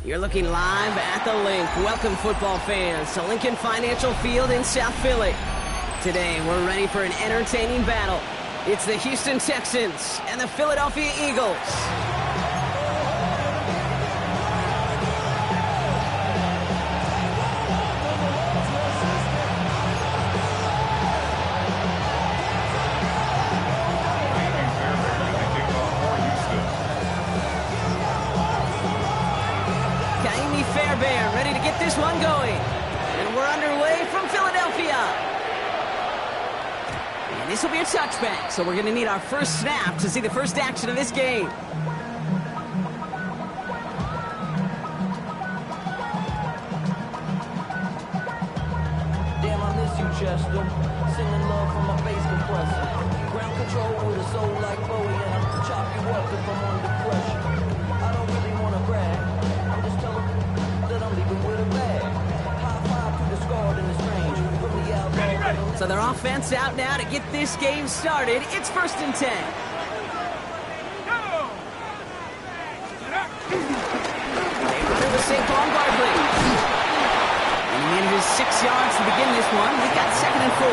You're looking live at the Link. Welcome, football fans, to Lincoln Financial Field in South Philly. Today, we're ready for an entertaining battle. It's the Houston Texans and the Philadelphia Eagles. Ready to get this one going. And we're underway from Philadelphia. And this will be a touchback, so we're going to need our first snap to see the first action of this game. Damn, I miss you, Chester. Sending love from my bass compressor. Ground control with a soul like Bowie, and I'll chop you up if I'm under pressure. I don't really want to brag. I'm just telling that I'm leaving with a bag. High five to the scarred in the strange. From the outlaw. So their offense out now to get this game started. It's 1st and 10. They run it with Saquon Barkley. And he manages 6 yards to begin this one. We got 2nd and 4.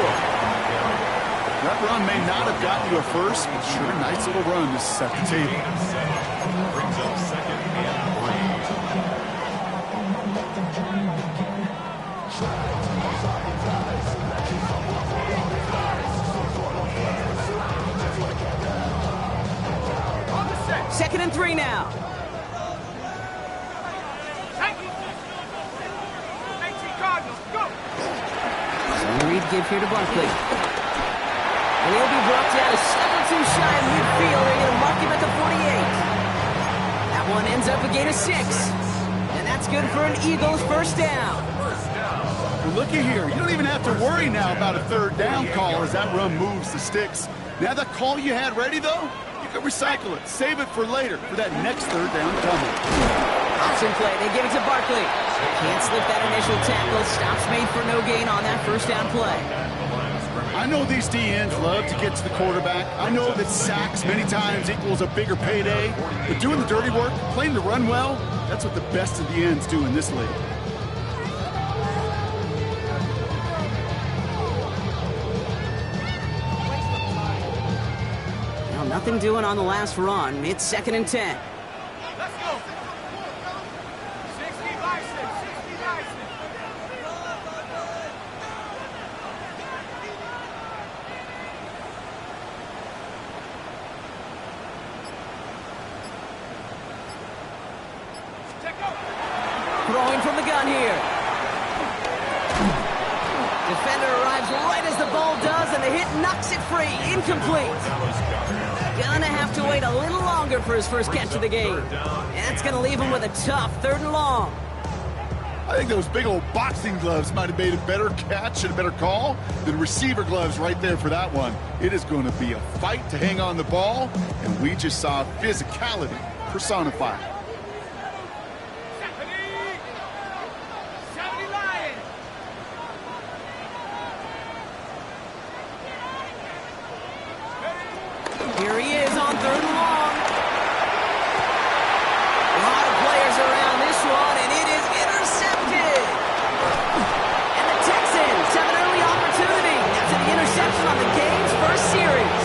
That run may not have gotten you a first, but sure, nice little run to set the table. Brings up 2nd and 2nd and 3 now. So Reed give here to Barkley. And he'll be brought down a step or two shy of midfield. They're going to mark him at the 48. That one ends up a gain of 6. And that's good for an Eagles first down. Well, looky here. You don't even have to worry now about a 3rd down call as that run moves the sticks. Now that call you had ready, though, you can recycle it. Save it for later for that next 3rd down coming. Option play. They give it to Barkley. Can't slip that initial tackle. Stops made for no gain on that first down play. I know these DNs love to get to the quarterback. I know that sacks many times equals a bigger payday. But doing the dirty work, playing to run well, that's what the best of the ends do in this league. Well, nothing doing on the last run. It's 2nd and 10. Let's go. 60 by 6. 60 by 6. Throwing from the gun here. Defender arrives right as the ball does, and the hit knocks it free. Incomplete. Gonna have to wait a little longer for his first catch of the game. And that's gonna leave him with a tough 3rd and long. I think those big old boxing gloves might have made a better catch and a better call than receiver gloves right there for that one. It is going to be a fight to hang on the ball, and we just saw physicality personified. Here he is on 3rd and long. A lot of players around this one, and it is intercepted. And the Texans have an early opportunity after the interception on the game's first series.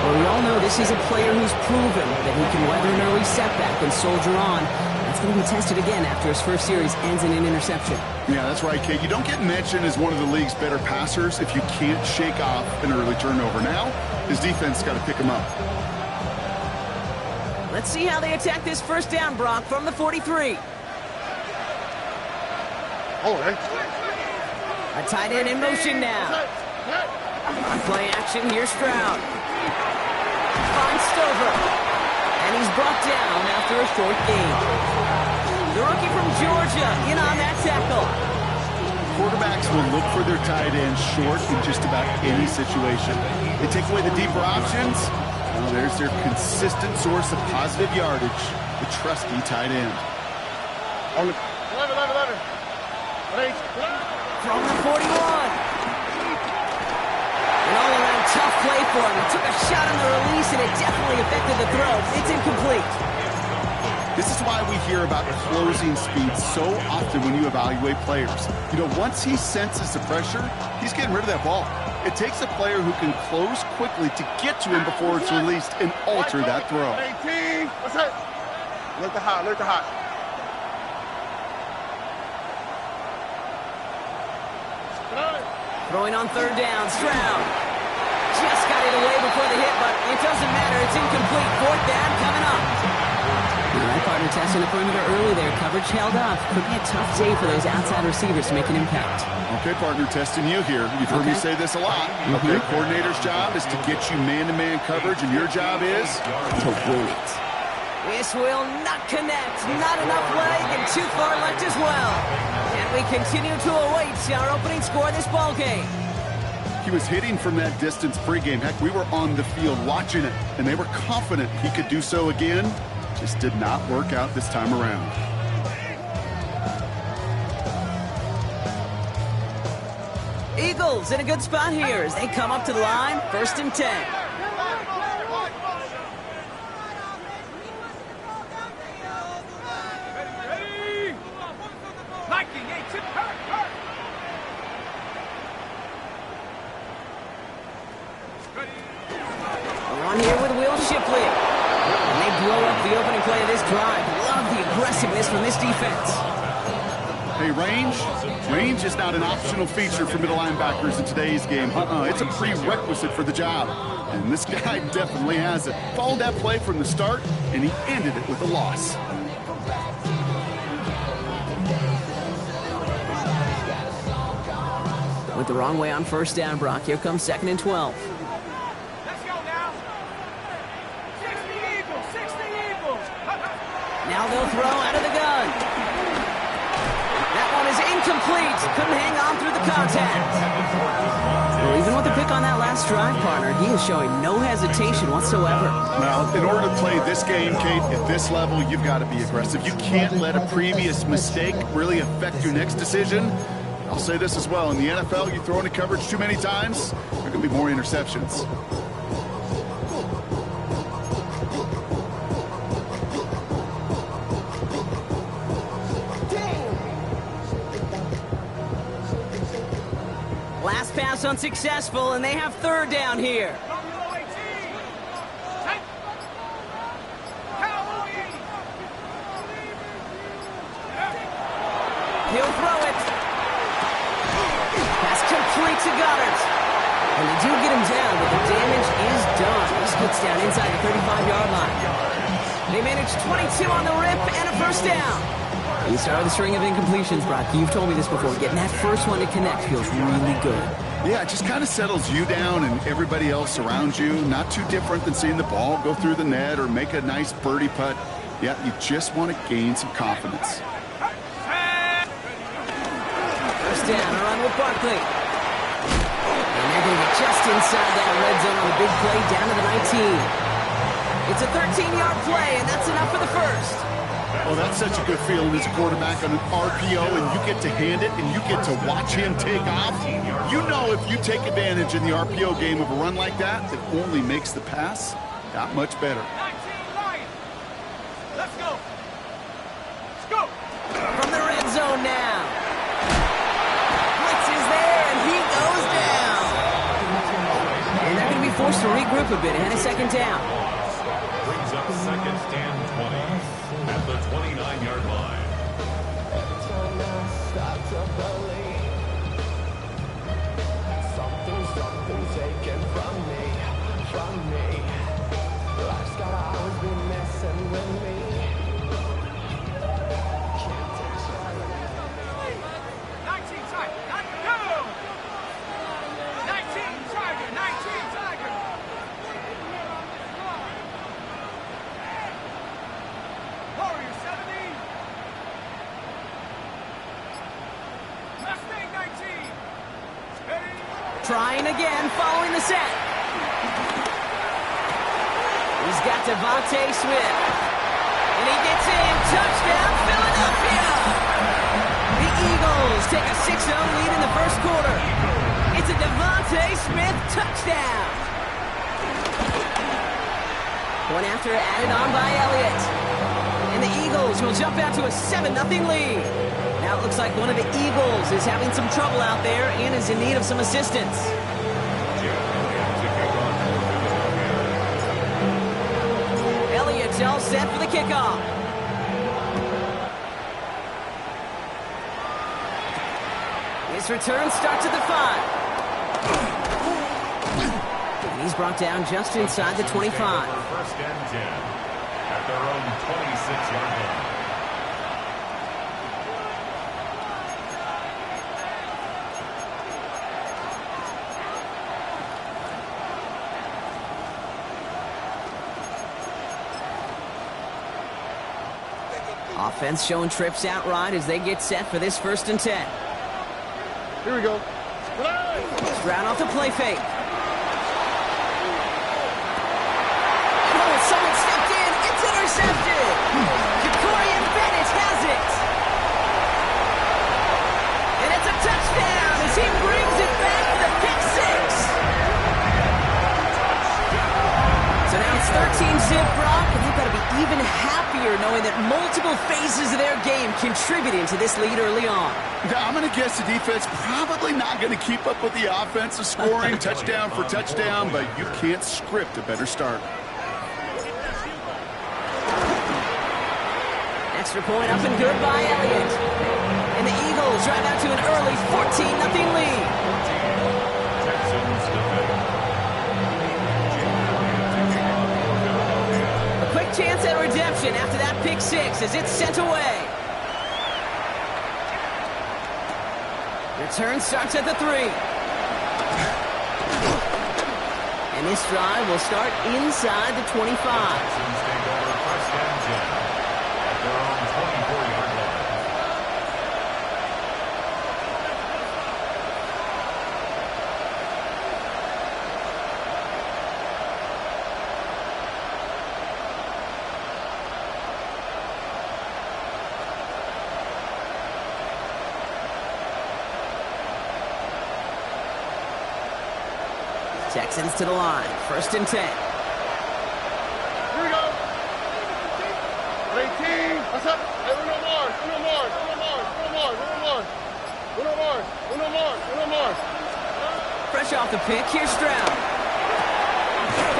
Well, we all know this is a player who's proven that he can weather an early setback and soldier on. That's going to be tested again after his first series ends in an interception. Yeah, that's right, Kate. You don't get mentioned as one of the league's better passers if you can't shake off an early turnover. Now, his defense got to pick him up. Let's see how they attack this first down, Brock, from the 43. A tight end in motion now. On play action, here's Stroud. Finds Stover. And he's brought down after a short gain. The rookie from Georgia in on that tackle. Quarterbacks will look for their tight end short in just about any situation. They take away the deeper options. Well, there's their consistent source of positive yardage, the trusty tight end. From the 41. An all-around tough play for him. He took a shot on the release, and it definitely affected the throw. It's incomplete. This is why we hear about closing speed so often when you evaluate players. You know, once he senses the pressure, he's getting rid of that ball. It takes a player who can close quickly to get to him before it's released and alter that throw. 18. What's that? Look the hot. Look the hot. Throwing on third down, Stroud. Just got it away before the hit, but it doesn't matter. It's incomplete. Fourth down coming up. All right, partner, testing the perimeter early there. Coverage held up. Could be a tough day for those outside receivers to make an impact. Okay, partner, testing you here. You've heard me say this a lot. Okay, coordinator's job is to get you man-to-man coverage, and your job is to win it. This will not connect. Not enough leg and too far left as well. And we continue to await our opening score of this ball game. He was hitting from that distance pregame. Heck, we were on the field watching it, and they were confident he could do so again. Just did not work out this time around. Eagles in a good spot here as they come up to the line. 1st and 10. On here with Will Shipley. And they blow up the opening play of this drive. Love the aggressiveness from this defense. Hey, range is not an optional feature for middle linebackers in today's game. It's a prerequisite for the job. And this guy definitely has it. Followed that play from the start, and he ended it with a loss. Went the wrong way on first down, Brock. Here comes 2nd and 12. Let's go now. 60 Eagles. Now they'll throw out of the gun. That one is incomplete. Couldn't hang on through the contact. Well, even with the pick on that last drive, partner, he is showing no hesitation whatsoever. Now, in order to play this game, Kate, at this level, you've got to be aggressive. You can't let a previous mistake really affect your next decision. I'll say this as well. In the NFL, you throw into coverage too many times, there are going to be more interceptions. Last pass unsuccessful, and they have 3rd down here. He'll throw it. Pass complete to Goddard. And they do get him down, but the damage is done. This gets down inside the 35-yard line. They manage 22 on the rip and a 1st down. You start with a string of incompletions, Brock. You've told me this before. Getting that first one to connect feels really good. Yeah, it just kind of settles you down and everybody else around you. Not too different than seeing the ball go through the net or make a nice birdie putt. Yeah, you just want to gain some confidence. First down, a run with Barkley. And they're going to get just inside that red zone on the big play down to the 19. It's a 13-yard play, and that's enough for the first. Well, that's such a good feeling as a quarterback on an RPO, and you get to hand it, and you get to watch him take off. You know if you take advantage in the RPO game of a run like that, it only makes the pass that much better. 19 Lions. Let's go. Let's go. From the red zone now. Blitz is there, and he goes down. And they're going to be forced to regroup a bit ahead of second down. Brings up second and 20 at the 29-yard line. Every time I start to believe something's taken from me. Life's gotta always be messing with me. Can't take shit. 19 Tiger, not go! 19 Tiger, 19 Tiger! Warrior 70! Mustang 19! Steady! Trying again, following the set. He's got Devontae Smith. And he gets in. Touchdown, Philadelphia! The Eagles take a 6-0 lead in the first quarter. It's a Devontae Smith touchdown. One after added on by Elliott. And the Eagles will jump out to a 7-0 lead. Now it looks like one of the Eagles is having some trouble out there and is in need of some assistance. Elliott's all set for the kickoff. His return starts at the 5. And he's brought down just inside the 25. First and 10 at their own 26-yard line. Offense showing trips out right as they get set for this 1st and 10. Here we go. Stroud off the play fake. Oh, someone stepped in. It's intercepted. Jacorian Bennett has it. And it's a touchdown as he brings it back for the pick 6. So now it's 13-zip Brock, and they've got to be even happier knowing that multiple phases of their game contributed to this lead early on. I'm going to guess the defense probably not going to keep up with the offensive scoring touchdown for touchdown, but you can't script a better start. Extra point up and good by Elliott. And the Eagles drive out to an early 14-0 lead. Texans defender. A quick chance at redemption after that pick 6 as it's sent away. Return starts at the 3. And this drive will start inside the 25. Texans take over first and 10 at their own 24-yard line. Texans to the line. 1st and 10. Here we go. 18. What's up? Hey, uno more. Fresh off the pick, here's Stroud.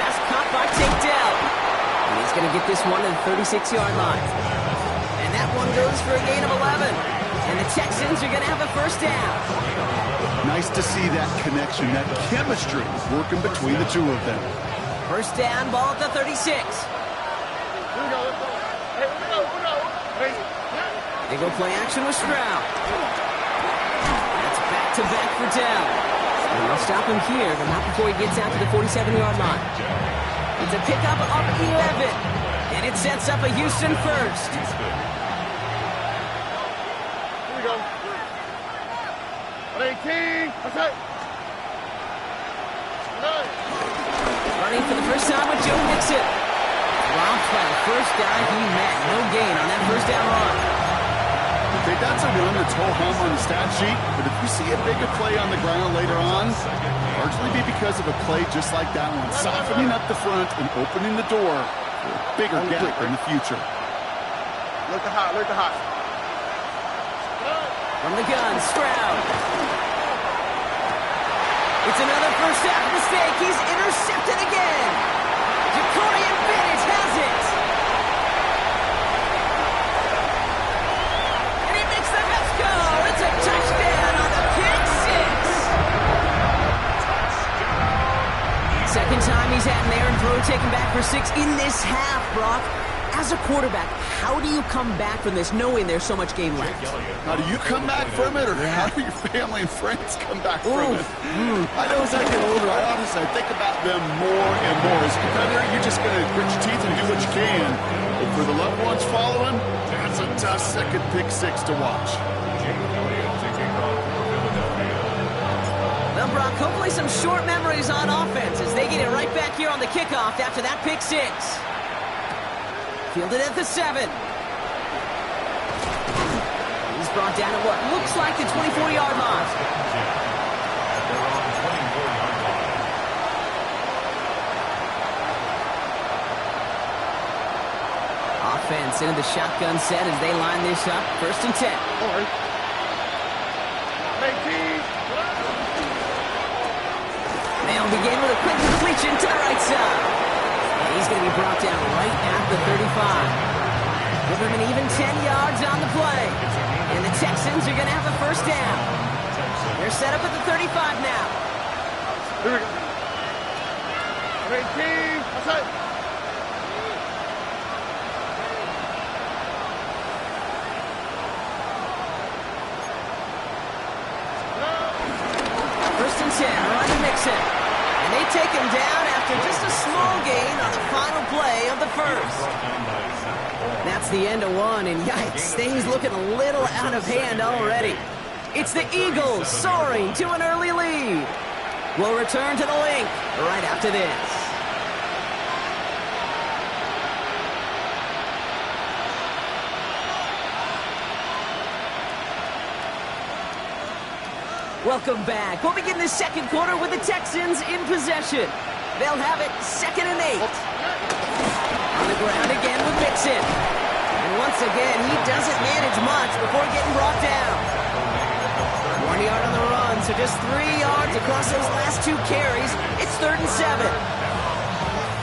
Pass caught by Tate Dell. And he's going to get this one to the 36-yard line. And that one goes for a gain of 11. And the Texans are going to have a 1st down. Nice to see that connection, that chemistry working between the two of them. 1st down, ball at the 36. Here we go. Hey, uno. Hey. They go play action with Stroud. That's back-to-back for Dell. And they'll stop him here, but not before he gets out to the 47-yard line. It's a pickup of 11. And it sets up a Houston 1st. Here we go. 18. What's up? 9. Running for the first time with Joe Mixon. Robbed by the first guy he met. No gain on that 1st down run. Okay, that's a run that's ho-hum on the stat sheet, but if you see a bigger play on the ground later on, largely be because of a play just like that one, softening up the front and opening the door for a bigger gap in the future. Look the hot. From the gun, Stroud. It's another first half mistake. He's intercepted again. Jacorian Bennett has it. And he makes the best go. It's a touchdown on the pick six. Second time he's had an errant throw taken back for 6 in this half, Brock. As a quarterback, how do you come back from this knowing there's so much game left? How do you come back from it, or how do your family and friends come back from it? I know as I get older, I think about them more and more. As a competitor, you're just going to grit your teeth and do what you can. But for the loved ones following, that's a tough second pick six to watch. Well, Brock, hopefully some short memories on offense as they get it right back here on the kickoff after that pick six. Fielded at the 7. He's brought down at what looks like the 24-yard line. They're on 24-yard line. Offense into the shotgun set as they line this up. 1st and 10. They'll begin with a quick completion to the right side. And he's going to be brought down right at the 35. Give him an even 10 yards on the play. And the Texans are going to have a first down. They're set up at the 35 now. Here we go. 18. Outside. First and 10, run to Mixon. And they take him down after just a small gain on the final play of the first. That's the end of one, and yikes, things looking a little out of hand already. It's the Eagles soaring to an early lead. We'll return to the link right after this. Welcome back. We'll begin the second quarter with the Texans in possession. They'll have it 2nd and 8. On the ground again with Mixon. And once again, he doesn't manage much before getting brought down. 1 yard on the run, so just 3 yards across those last 2 carries. It's 3rd and 7.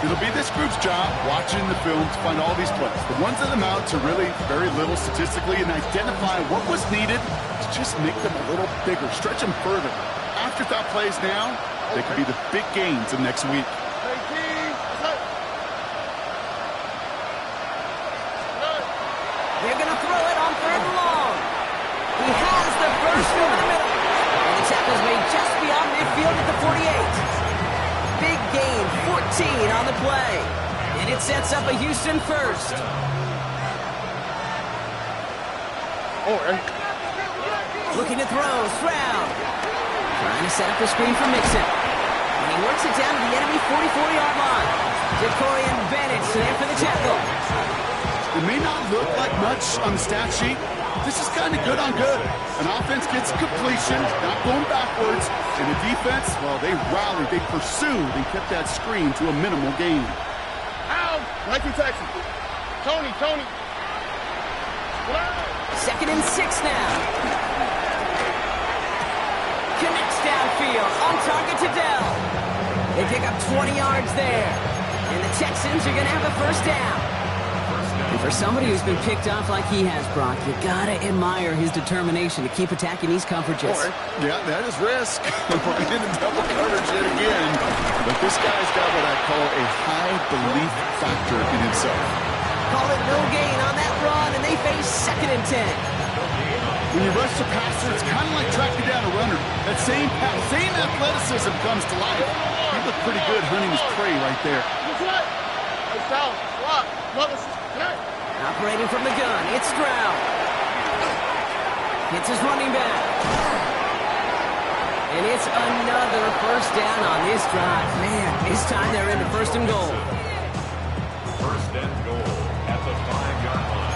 It'll be this group's job watching the film to find all these plays. The ones that amount to really very little statistically and identify what was needed to just make them a little bigger, stretch them further. Afterthought plays now, they could be the big gains of next week. They're going to throw it on 3rd and long. He has the first over the middle. And the tackle's made just beyond midfield at the 48. Big gain, 14 on the play. And it sets up a Houston first. Looking to throw, Stroud. Trying to set up a screen for Mixon. And he works it down to the enemy 44-yard line. Jacorian Bennett there for the tackle. It may not look like much on the stat sheet. This is kind of good on good. An offense gets completion, not going backwards. And the defense, well, they rallied, they pursued, and kept that screen to a minimal gain. Ow! 19 Texans. Tony. 2nd and 6 now. Connects downfield, on target to Dell. They pick up 20 yards there. And the Texans are going to have a first down. And for somebody who's been picked off like he has, Brock, you got to admire his determination to keep attacking these coverages. Yeah, that is risk. We're in a double coverage yet again. But this guy's got what I call a high belief factor in himself. Call it no gain on that run, and they face 2nd and 10. When you rush the passer, it's kind of like tracking down a runner. That same athleticism comes to life. He looked pretty good hunting his prey right there. Operating from the gun, it's Stroud. Hits his running back. And it's another first down on this drive. Man, this time they're into 1st and goal. 1st and goal at the 5-yard line.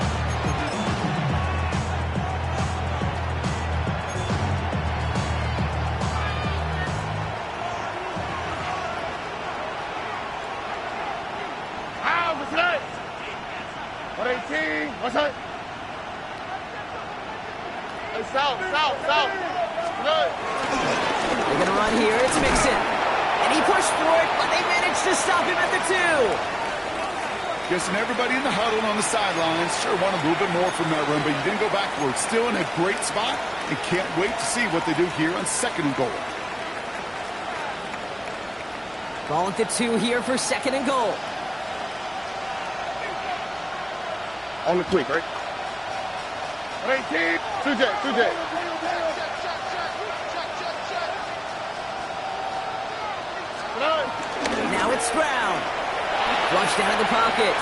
What's that? Hey, south. Good. They're going to run here. It's Mixon. And he pushed for it, but they managed to stop him at the 2. Guessing everybody in the huddle on the sidelines sure want a little bit more from that run, but you didn't go backwards. Still in a great spot, and can't wait to see what they do here on 2nd and goal. Ball at the 2 here for 2nd and goal. On the quick, right? 18. 2J. Now it's Stroud. Flushed out of the pocket.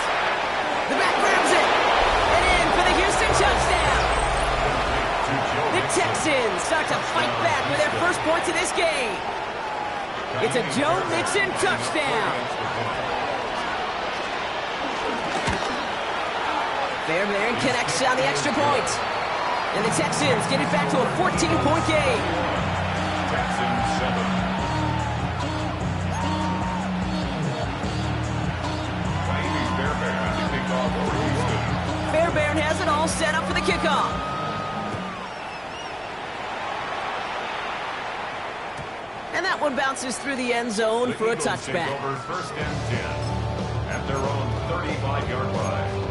The back grabs it. And in for the Houston touchdown. The Texans start to fight back with their first points of this game. It's a Joe Mixon touchdown. Fairbairn connects on the extra point. And the Texans get it back to a 14-point game. Texans 7. Fairbairn has it all set up for the kickoff. And that one bounces through the end zone for a touchback. Over 1st and 10 at their own 35-yard line.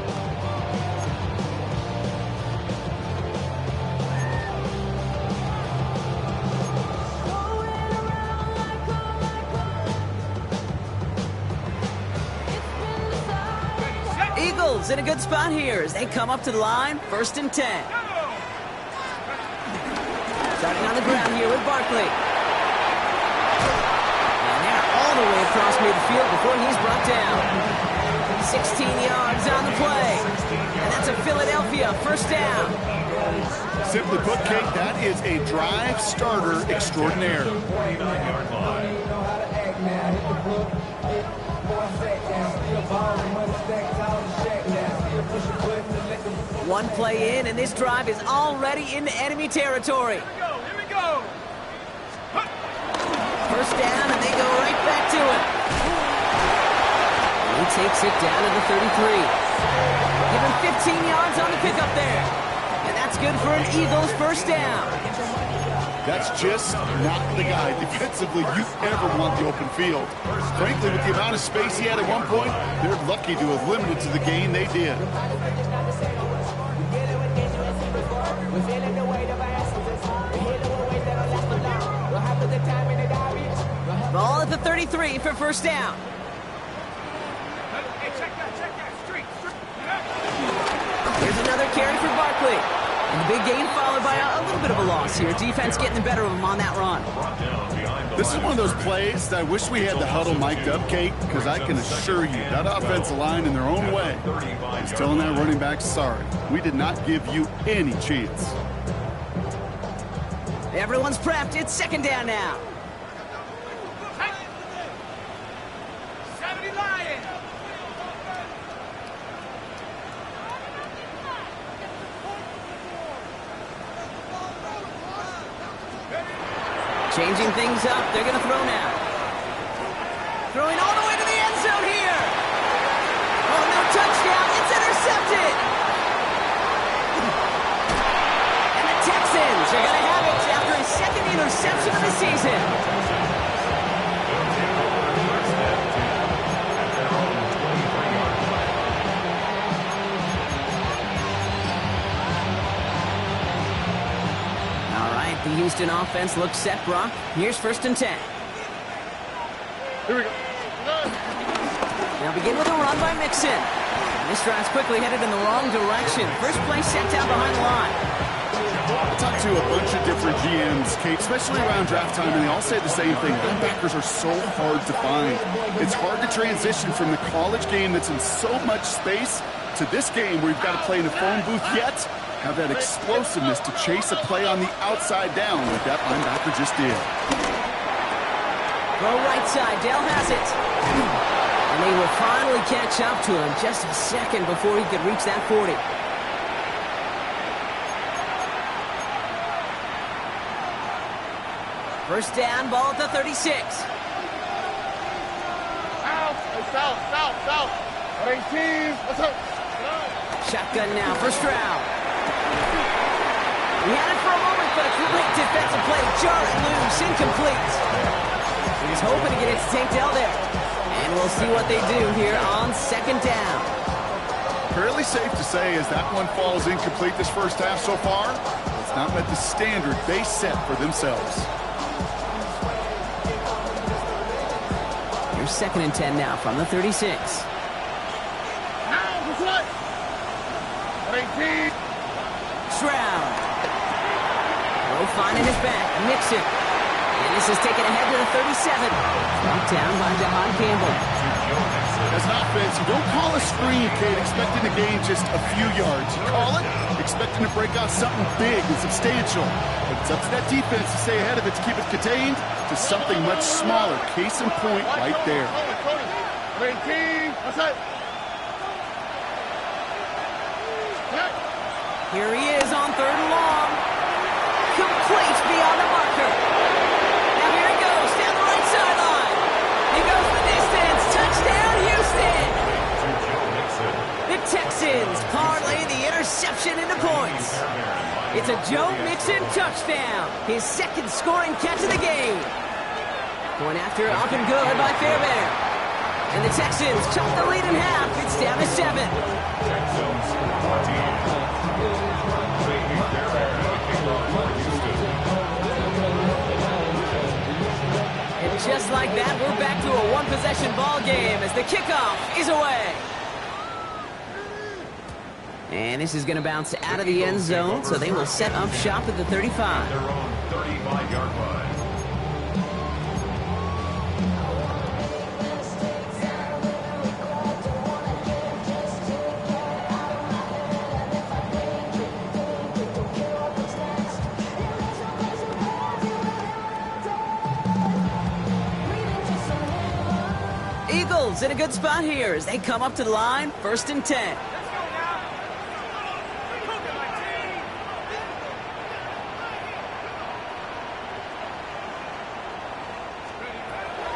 Eagles in a good spot here as they come up to the line, 1st and 10. Starting on the ground here with Barkley. And they're all the way across midfield before he's brought down. 16 yards on the play. And that's a Philadelphia 1st down. Simply put, Kate, that is a drive starter extraordinaire. 49-yard line. One play in, and this drive is already into enemy territory. Here we go. 1st down, and they go right back to it. He takes it down to the 33. Give him 15 yards on the pickup there. And that's good for an Eagles 1st down. That's just not the guy defensively you ever want the open field. Frankly, with the amount of space he had at one point, they're lucky to have limited to the gain they did. Ball at the 33 for 1st down. Hey, check that. Street. Here's another carry for Barkley. And the big gain followed by a little bit of a loss here. Defense getting the better of him on that run. This is one of those plays that I wish we had the huddle mic'd up, Kate, because I can assure you that offensive line in their own way is telling that running back, sorry, we did not give you any chance. Everyone's prepped. It's 2nd down now. 70 Lions. Changing things up. They're going to throw now. Throwing all the way to the end zone here. Oh, no touchdown. It's intercepted. And the Texans are going to have it after his 2nd interception of the season. The Houston offense looks set, Brock. Here's 1st and 10. Here we go. They'll begin with a run by Mixon. And this drive's quickly headed in the wrong direction. First play set down behind the line. I talked to a bunch of different GMs, Kate, especially around draft time, and they all say the same thing. Linebackers are so hard to find. It's hard to transition from the college game that's in so much space to this game where you've got to play in a phone booth yet have that explosiveness to chase a play on the outside down like that linebacker just did. Throw right side. Dale has it. And they will finally catch up to him just a second before he could reach that 40. First down, ball at the 36. South. 18. Let's go. Shotgun now for Stroud. He had it for a moment, but a great defensive play. Jarred loose, incomplete. He was hoping to get it to Tank Dell there. And we'll see what they do here on second down. Fairly safe to say as that one falls incomplete this first half so far, it's not met the standard they set for themselves. Here's 2nd and 10 now from the 36. Stroud. Low fine in his back. Nixon. And this is taken ahead to the 37. Brought down by Jahan Campbell. As an offense, you don't call a screen, Kate, expecting to gain just a few yards. You call it expecting to break out something big and substantial. But it's up to that defense to stay ahead of it, to keep it contained to something much smaller. Case in point right there. Here he is on 3rd and long. Complete beyond the marker. Now here he goes down the right sideline. He goes the distance. Touchdown, Houston. The Texans parlay the interception into points. It's a Joe Mixon touchdown. His 2nd scoring catch of the game. Going after up and good by Fairbairn. And the Texans chop the lead in half. It's down to 7. Texans 14. And just like that, we're back to a one-possession ball game as the kickoff is away. And this is going to bounce out of the end zone, so they will set up shop at the 35. They're on 35-yard line. Eagles in a good spot here as they come up to the line, 1st and 10.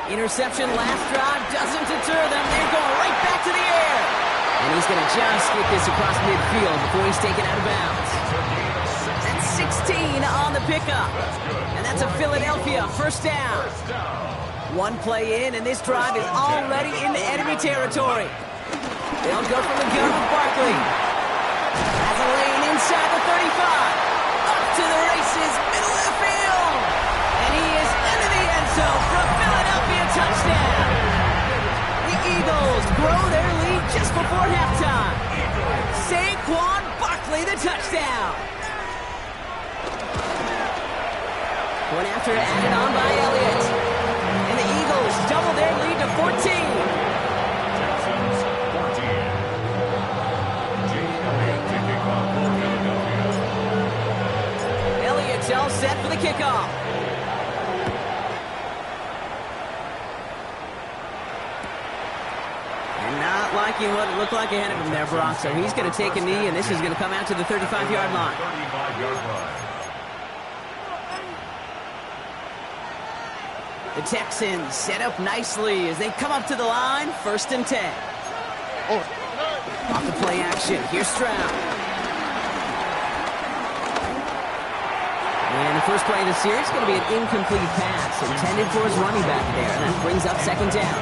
Interception last drive doesn't deter them. They're going right back to the air. And he's going to just get this across midfield before he's taken out of bounds. That's 16 on the pickup. And that's a Philadelphia 1st down. One play in, and this drive is already into enemy territory. They'll go from the gun with Barkley. Has a lane inside the 35. Up to the races, middle of the field. And he is into the end zone for a Philadelphia touchdown. The Eagles grow their lead just before halftime. Saquon Barkley, the touchdown. Going after it, added on by Elliott. And the Eagles double their lead to 14. Texans 14. Jake Elliott kicking off for Philadelphia. Elliott's all set for the kickoff. And not liking what it looked like ahead of him there, Brock. So he's going to take a knee, and this is going to come out to the 35-yard line. 35-yard line. The Texans set up nicely as they come up to the line, 1st and 10. Off the play action, here's Stroud. And the first play of the series is going to be an incomplete pass intended for his running back there, and that brings up 2nd down.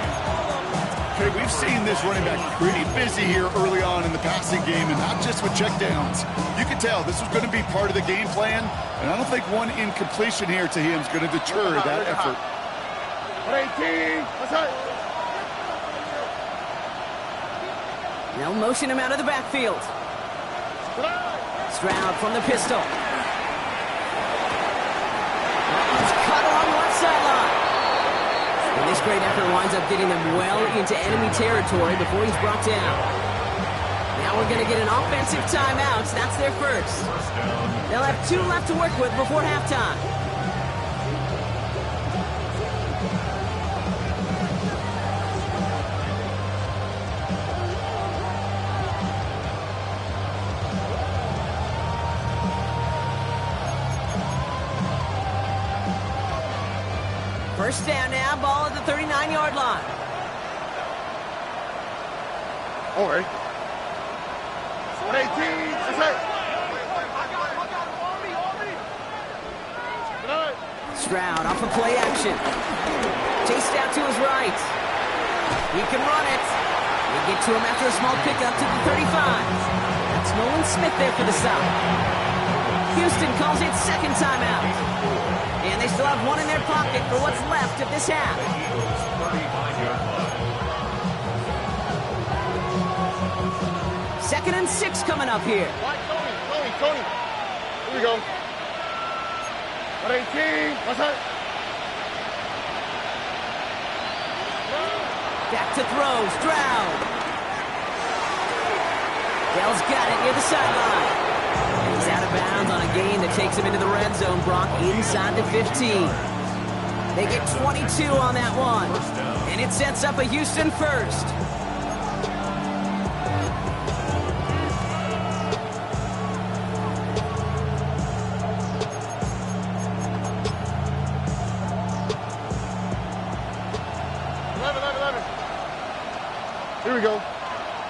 Okay, we've seen this running back pretty busy here early on in the passing game, and not just with checkdowns. You can tell this was going to be part of the game plan, and I don't think one incompletion here to him is going to deter that effort. They'll motion him out of the backfield. Stroud from the pistol. He's cut along the left sideline. And this great effort winds up getting them well into enemy territory before he's brought down. Now we're going to get an offensive timeout. That's their first. They'll have 2 left to work with before halftime. First down now, ball at the 39-yard line. All right. 18. That's it. Stroud off of play action. Chased out to his right. He can run it. They get to him after a small pickup to the 35. That's Nolan Smith there for the stop. Houston calls it second timeout. And they still have one in their pocket for what's left of this half. Second and 6 coming up here. Tony. Here we go. 18. What's that? Back to throw. Stroud. Dell's got it near the sideline. And he's out of bounds on a gain that takes him into the red zone, Brock, inside the 15. They get 22 on that one. And it sets up a Houston first. Here we go.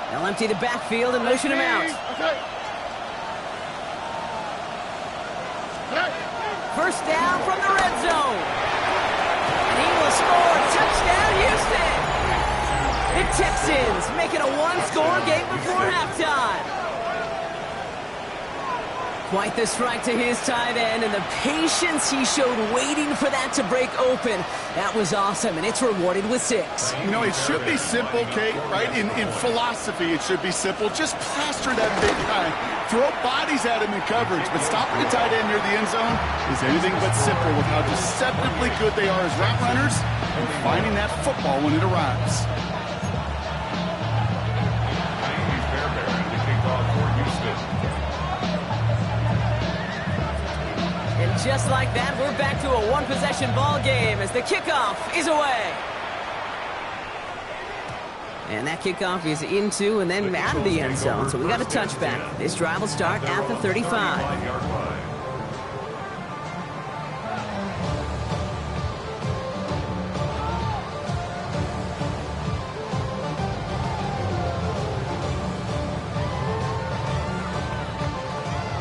They'll empty the backfield and motion him out. Okay. First down from the red zone. And he will score. Touchdown, Houston. The Texans make it a one-score game before halftime. Quite the strike to his tight end, and the patience he showed waiting for that to break open. That was awesome, and it's rewarded with 6. You know, it should be simple, Kate, right? In philosophy, it should be simple. Just plaster that big guy. Throw bodies at him in coverage, but stopping the tight end near the end zone is anything but simple with how deceptively good they are as route runners and finding that football when it arrives. And just like that, we're back to a one-possession ball game as the kickoff is away. And that kickoff is into and then out of the end zone. So we got a touchback. This drive will start at the 35.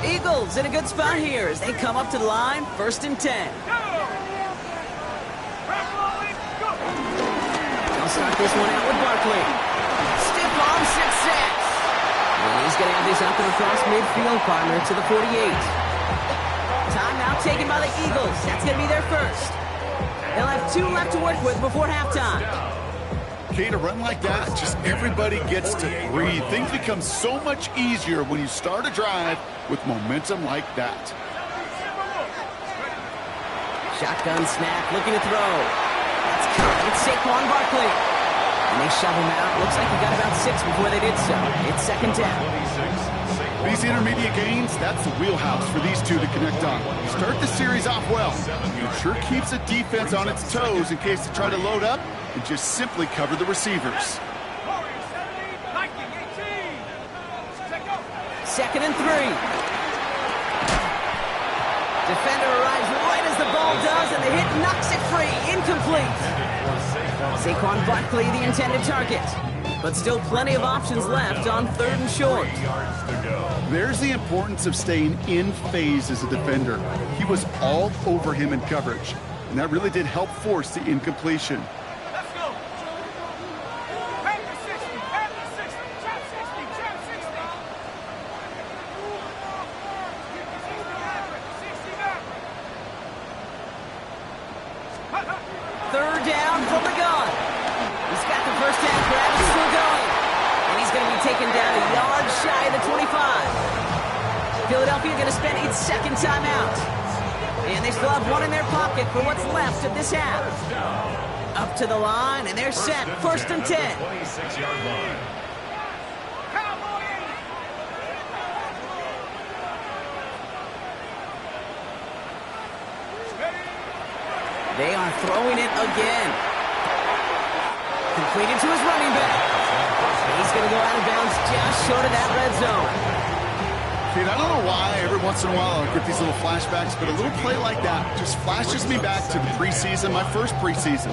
Eagles in a good spot here as they come up to the line, 1st and 10. They'll start this one out with Barkley. Stiff arm success. And he's going to have this up and across midfield, partner, to the 48. Timeout taken by the Eagles. That's going to be their first. They'll have 2 left to work with before halftime. Kate, a run like that, just everybody gets to breathe. Things become so much easier when you start a drive with momentum like that. Shotgun snap, looking to throw. That's caught. It's Saquon Barkley. And they shove him out. Looks like he got about 6 before they did so. It's second down. These intermediate gains, that's the wheelhouse for these two to connect on. Start the series off well. It sure keeps the defense on its toes in case they try to load up and just simply cover the receivers. Second and 3. Defender arrives right as the ball does, and the hit knocks it free. Incomplete. Saquon Barkley, the intended target. But still plenty of options left on 3rd and short. There's the importance of staying in phase as a defender. He was all over him in coverage, and that really did help force the incompletion. Let's go. Back to 60. Back to 60. Jump 60. Jump 60. 3rd down from the gun. He's got the first down grab. It's still going. And he's going to be taken down a yard shy of the 25. Philadelphia going to spend its second timeout. And they still have 1 in their pocket for what's left of this half. Up to the line, and they're set. 1st and 10. 26-yard line. They are throwing it again. Completed to his running back. He's going to go out of bounds just short of that red zone. Kate, I don't know why every once in a while I get these little flashbacks, but a little play like that just flashes me back to the preseason, my first preseason.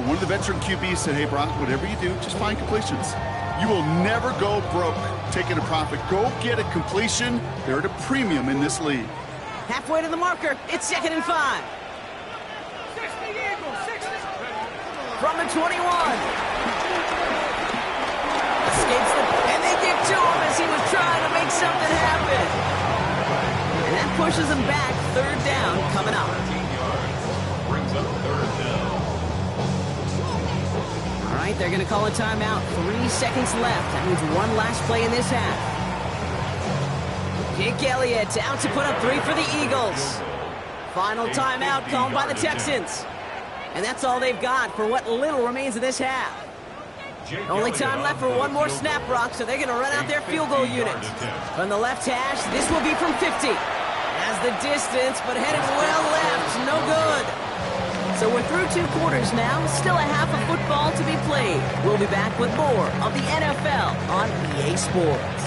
One of the veteran QBs said, hey, Brock, whatever you do, just find completions. You will never go broke taking a profit. Go get a completion. They're at a premium in this league. Halfway to the marker. It's 2nd and 5. from the 21. Escapes and they get to him as he was trying to make something happen. And that pushes him back. Third down coming up. 13 yards. Brings up third down. All right, they're going to call a timeout. 3 seconds left. That means one last play in this half. Jake Elliott out to put up 3 for the Eagles. Final timeout called by the Texans. And that's all they've got for what little remains of this half. Only time left for one more snap, Brock, so they're going to run out their field goal unit. From the left hash, this will be from 50. Has the distance, but headed well left. No good. So we're through 2 quarters now. Still a half of football to be played. We'll be back with more of the NFL on EA Sports.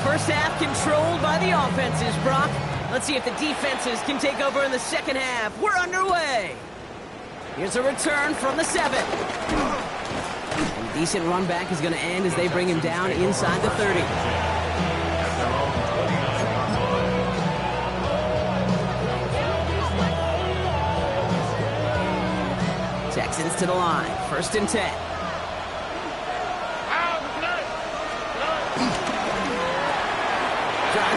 First half controlled by the offenses, Brock. Let's see if the defenses can take over in the second half. We're underway. Here's a return from the 7. A decent run back is going to end as they bring him down inside the 30. Texans to the line. 1st and 10.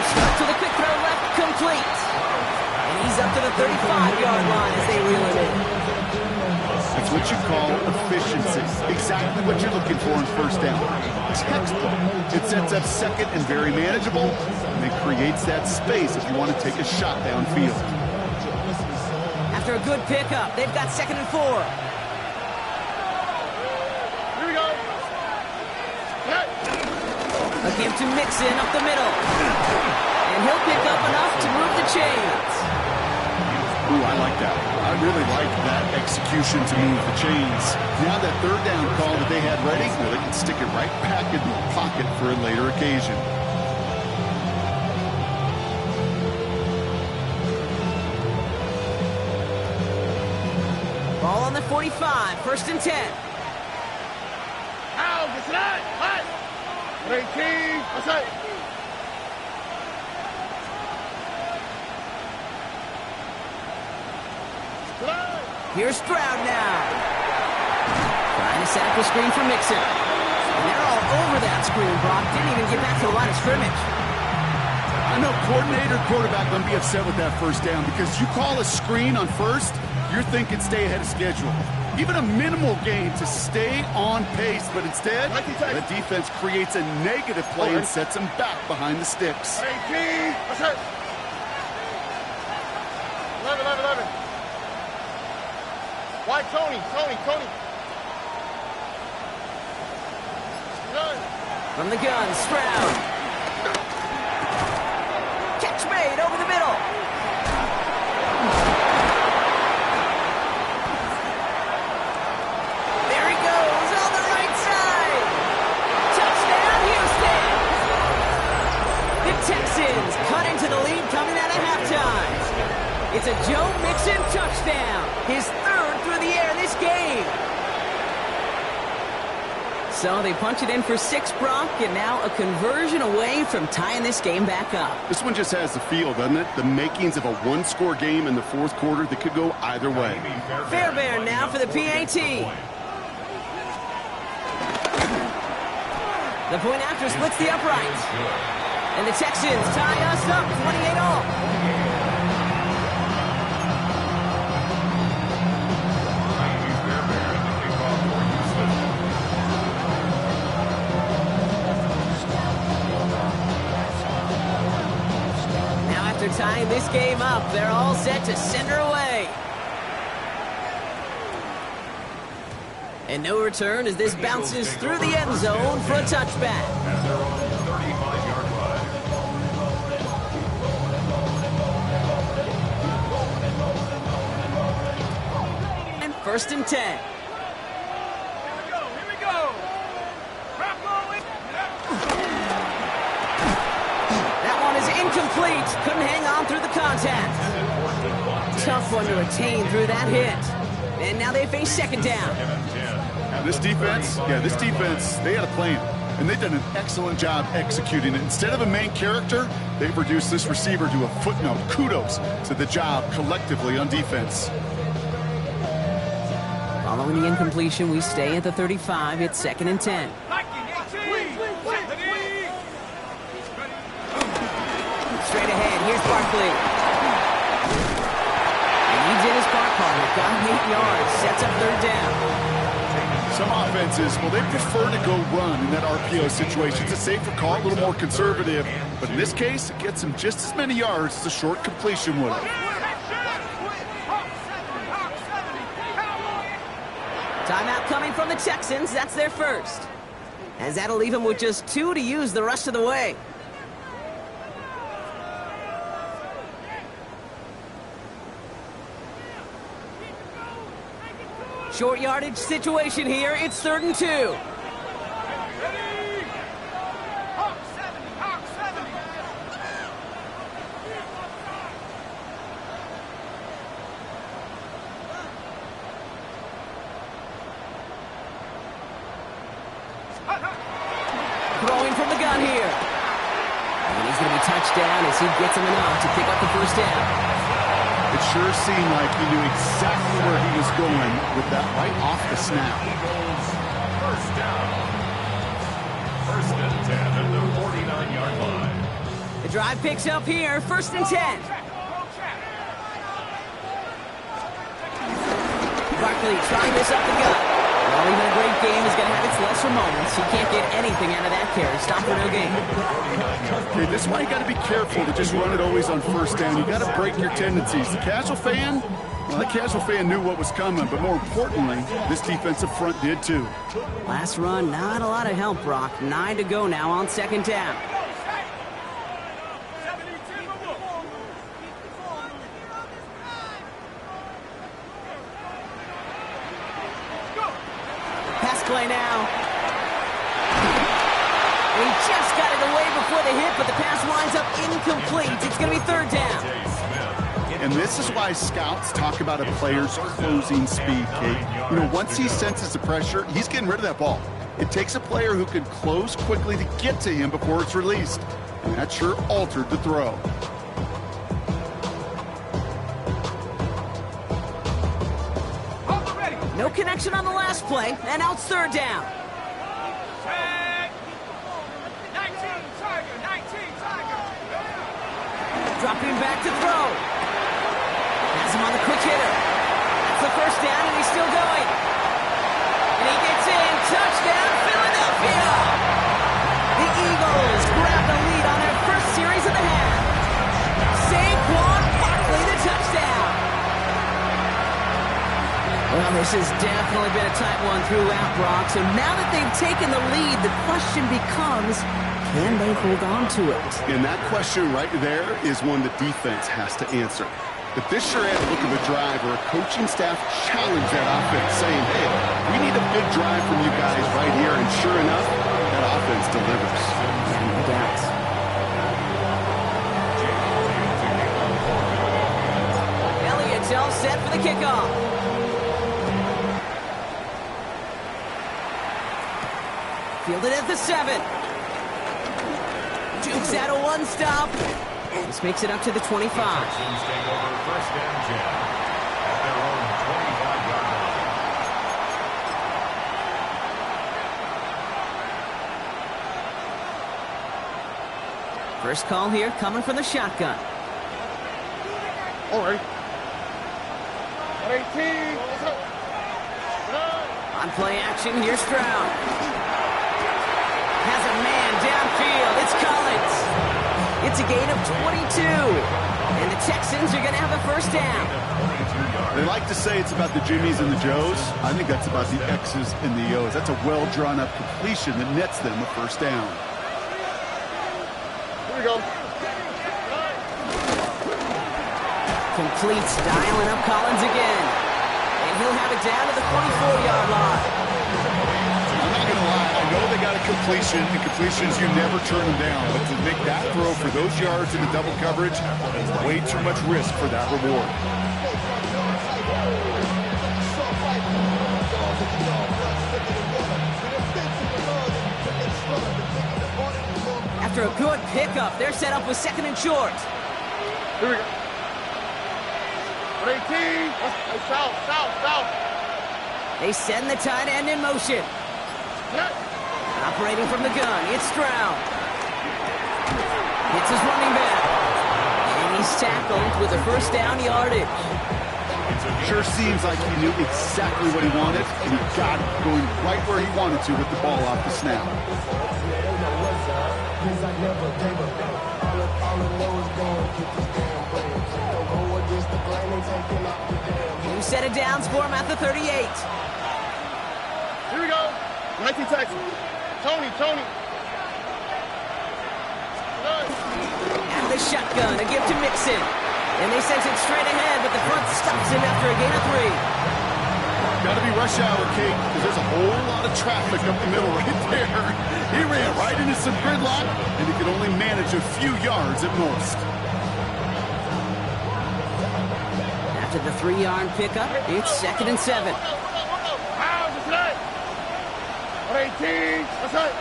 Stuck to the quick throw left, complete. And he's up to the 35-yard line as they reel him in. That's what you call efficiency. Exactly what you're looking for in first down. Textbook. It sets up second and very manageable, and it creates that space if you want to take a shot downfield. After a good pickup, they've got 2nd and 4. Here we go. A give to Mixon up the middle. And he'll pick up enough to move the chains. Ooh, I like that. I really like that execution to move the chains. Now that 3rd down call that they had ready, well, they can stick it right back in the pocket for a later occasion. Ball on the 45, 1st and 10. Ow, it's not. What? 18. What's that? Here's Stroud now. Trying to set up a screen for Mixon. And they're all over that screen, Brock. Didn't even get back to the line of scrimmage. I know coordinator, quarterback going to be upset with that 1st down because you call a screen on 1st, you're thinking stay ahead of schedule. Even a minimal gain to stay on pace, but instead, the defense creates a negative play and sets them back behind the sticks. 18. What's that? 11. Why Tony? From the gun, Stroud. Catch made over the middle. There he goes on the right side. Touchdown, Houston. The Texans cut into the lead coming out of halftime. It's a Joe Mixon touchdown. His 3rd through the air this game. So they punch it in for 6, Brock, and now a conversion away from tying this game back up. This one just has the feel, doesn't it? The makings of a 1-score game in the 4th quarter that could go either way. Fairbairn now for the PAT. The point after splits the upright. And the Texans tie us up 28-all. Tying this game up, they're all set to send her away. And no return as this bounces through the end zone for a touchback. At their own 35-yard line. And 1st and 10. Here we go. Incomplete. Couldn't hang on through the contact. Tough one to retain through that hit. And now they face 2nd down. This defense, they got a plan. and they've done an excellent job executing it. Instead of a main character, they've reduced this receiver to a footnote. Kudos to the job collectively on defense. Following the incompletion, we stay at the 35. It's 2nd and 10. Straight ahead, here's Barkley. And he did his part, partner. Got him 8 yards. Sets up 3rd down. Some offenses, well, they prefer to go run in that RPO situation. It's a safer call, a little more conservative. But in this case, it gets them just as many yards as a short completion would have. Timeout coming from the Texans. That's their first. As that'll leave them with just 2 to use the rest of the way. Short yardage situation here. It's 3rd and 2. Throwing from the gun here. And he's going to be touched down as he gets him enough to pick up the 1st down. It sure seemed like he knew exactly where he was going with that right off the snap. Eagles, 1st down. 1st and 10 at the 49-yard line. The drive picks up here. 1st and 10. Barkley trying this up the gut. Well, even a great game is going to have its lesser moments. He can't get anything out of that carry. Stop for no gain. Okay, this is why you got to be careful to just run it always on 1st down. You got to break your tendencies. The casual fan, well, the casual fan knew what was coming, but more importantly, this defensive front did too. Last run, not a lot of help, Brock. 9 to go now on 2nd down. Pass play now. He just got it away before the hit, but the pass winds up incomplete. It's going to be 3rd down. And this is why scouts talk about a player's closing speed, Kate. You know, once he senses the pressure, he's getting rid of that ball. It takes a player who can close quickly to get to him before it's released. And that sure altered the throw. No connection on the last play, and now it's 3rd down. Dropping back to throw. Has him on the quick hitter. That's the 1st down, and he's still going. And he gets in. Touchdown, Philadelphia! The Eagles grab the lead on their 1st series of the half. Saquon Barkley, the touchdown. Well, this has definitely been a tight one throughout, Brock. So now that they've taken the lead, the question becomes, can they hold on to it? And that question right there is one the defense has to answer. But this sure had a look of a drive where a coaching staff challenged that offense, saying, hey, we need a big drive from you guys right here. And sure enough, that offense delivers. No doubt. Elliott's all set for the kickoff. Fielded at the 7. Jukes out a 1 stop. This makes it up to the 25. Texans take over 1st and 10 at their own 25-yard line. First call here coming from the shotgun. All right. 18. On play action, here's Stroud. Has a man downfield. It's Collins. It's a gain of 22. And the Texans are going to have a 1st down. They like to say it's about the Jimmies and the Joes. I think that's about the X's and the O's. That's a well-drawn-up completion that nets them a 1st down. Here we go. Completes, dialing up Collins again. And he'll have it down to the 44-yard line. I'm not going to lie. I know they got a completion, and completions, you never turn them down. But to make that throw for those yards in the double coverage, way too much risk for that reward. After a good pickup, they're set up with second and short. Here we go. 18. Hey, south. They send the tight end in motion. Yeah. Operating from the gun, it's Stroud. Hits his running back. And he's tackled with a first down yardage. Sure seems like he knew exactly what he wanted, and he got it going right where he wanted to with the ball off the snap. New set of downs for him at the 38. Here we go. 19 Texans. Tony. Out of the shotgun, a gift to Mixon. And they send it straight ahead, but the front stops him after a gain of 3. Got to be rush hour, Kate, because there's a whole lot of traffic up the middle right there. He ran right into some gridlock, and he could only manage a few yards at most. After the 3-yard pickup, it's second and 7. How's it today? 18. What's up?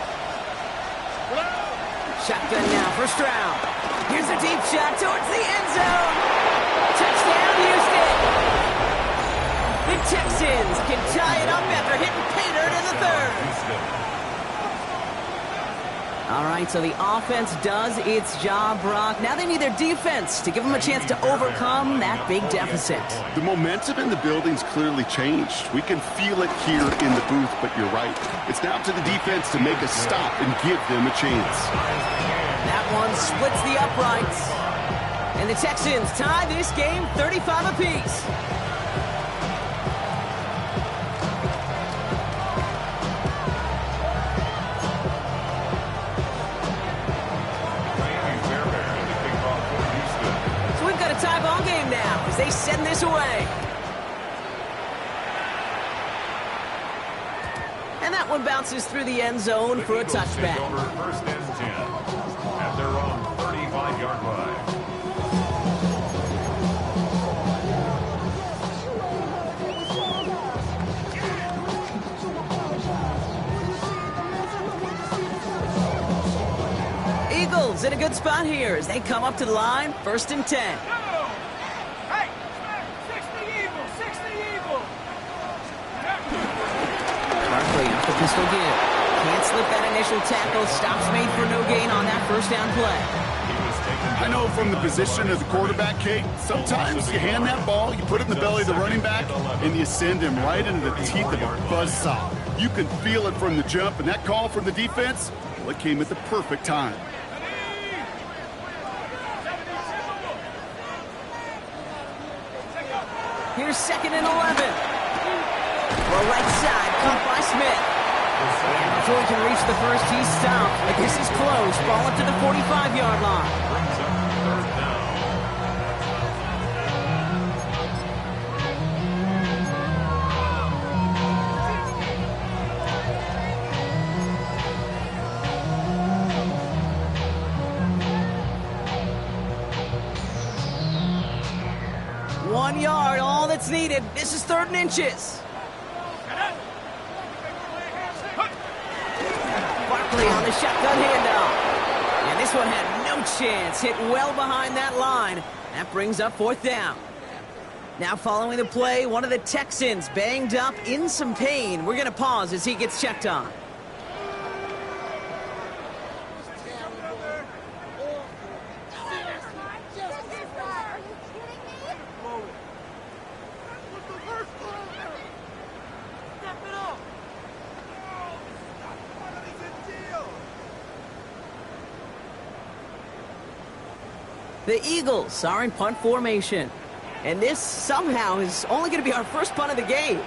Shotgun now for Stroud. Here's a deep shot towards the end zone. Touchdown, Houston. The Texans can tie it up after hitting pay dirt in the third. All right, so the offense does its job, Brock. Now they need their defense to give them a chance to overcome that big deficit. The momentum in the building's clearly changed. We can feel it here in the booth, but you're right. It's now to the defense to make a stop and give them a chance. That one splits the uprights. And the Texans tie this game 35 apiece. So we've got a tie ball game now as they send this away. And that one bounces through the end zone for a touchback. First and 10 at their own 35-yard line. Eagles in a good spot here as they come up to the line, first and 10. Hey, 60 Eagles, 60 Eagles. Barkley off the pistol give. Can't slip that initial tackle. Stops made for no gain on that first down play. I know from the position of the quarterback, Kate, sometimes you hand that ball, you put it in the belly of the running back, and you send him right into the teeth of a buzzsaw. You can feel it from the jump, and that call from the defense, well, it came at the perfect time. Here's second and 11. Well, right side, caught by Smith. And before he can reach the first, he's stopped. But this is close. Ball up to the 45-yard line. Brings up third down. One yard, all that's needed. This is third and inches. Barkley on the shotgun handoff. And this one had no chance. Hit well behind that line. That brings up fourth down. Now following the play, one of the Texans banged up in some pain. We're going to pause as he gets checked on. The Eagles are in punt formation. And this somehow is only going to be our first punt of the game.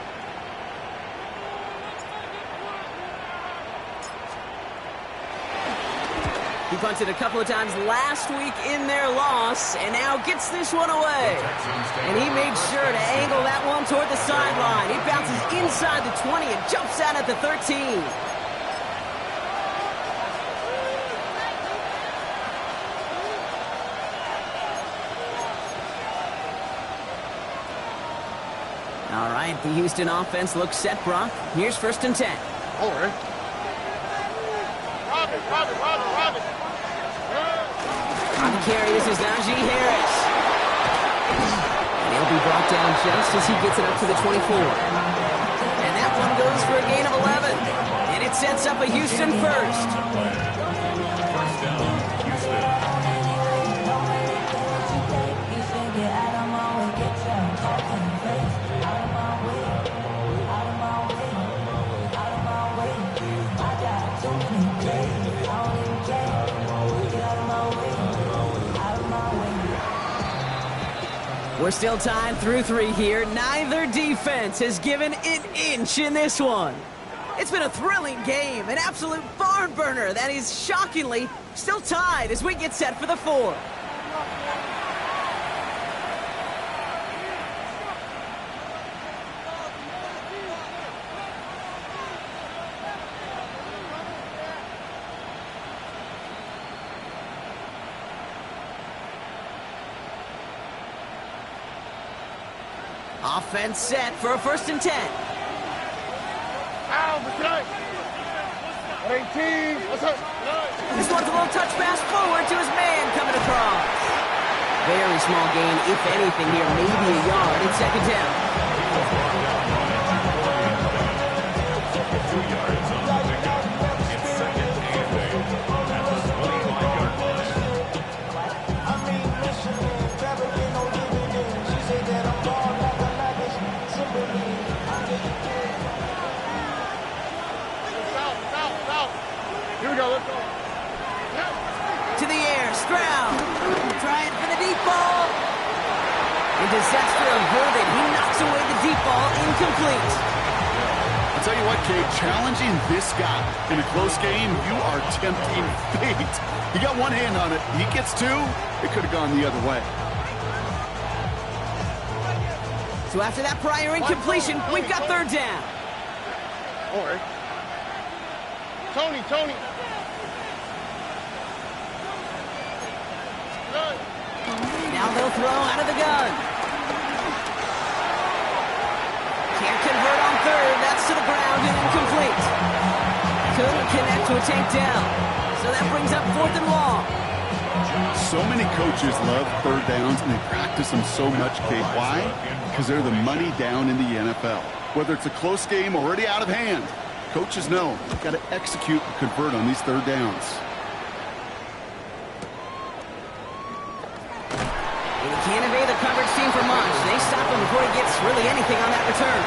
He punted a couple of times last week in their loss and now gets this one away. And he made sure to angle that one toward the sideline. He bounces inside the 20 and jumps out at the 13. All right, the Houston offense looks set, Brock. Here's first and 10. All right. On the carry, this is Najee Harris. And he'll be brought down just as he gets it up to the 24. And that one goes for a gain of 11. And it sets up a Houston first. First down, Houston. We're still tied through 3 here. Neither defense has given an inch in this one. It's been a thrilling game, an absolute barn burner that is shockingly still tied as we get set for the 4th. Offense set for a 1st and 10. This one's a little touch pass forward to his man coming across. Very small gain, if anything here, maybe a yard in 2nd down. 2 yards on the pickup. It's 2nd and 8 at the 25-yard line. Here we go, let's go. To the air, Stroud. Trying for the deep ball. And disaster averted. He knocks away the deep ball, incomplete. I'll tell you what, Kate, challenging this guy in a close game, you are tempting fate. He got one hand on it. He gets 2. It could have gone the other way. So after that prior incompletion, we've got 3rd down. All right. Tony. Now they'll throw out of the gun. Can't convert on 3rd. That's to the ground and incomplete. Couldn't connect to a takedown. So that brings up 4th and long. So many coaches love 3rd downs, and they practice them so much, Kate. Why? Because they're the money down in the NFL. Whether it's a close game already out of hand, coaches know they've got to execute and convert on these 3rd downs. And he can't evade the coverage team for much. They stop him before he gets really anything on that return.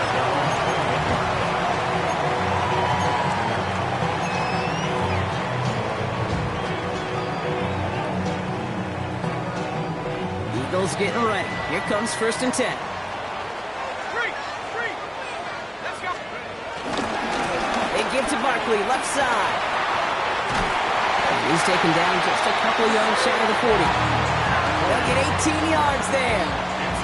Eagles getting ready. Here comes 1st and 10. Let's go. They give to Barkley, left side. He's taken down just a couple yards shy of the 40. They'll get 18 yards there.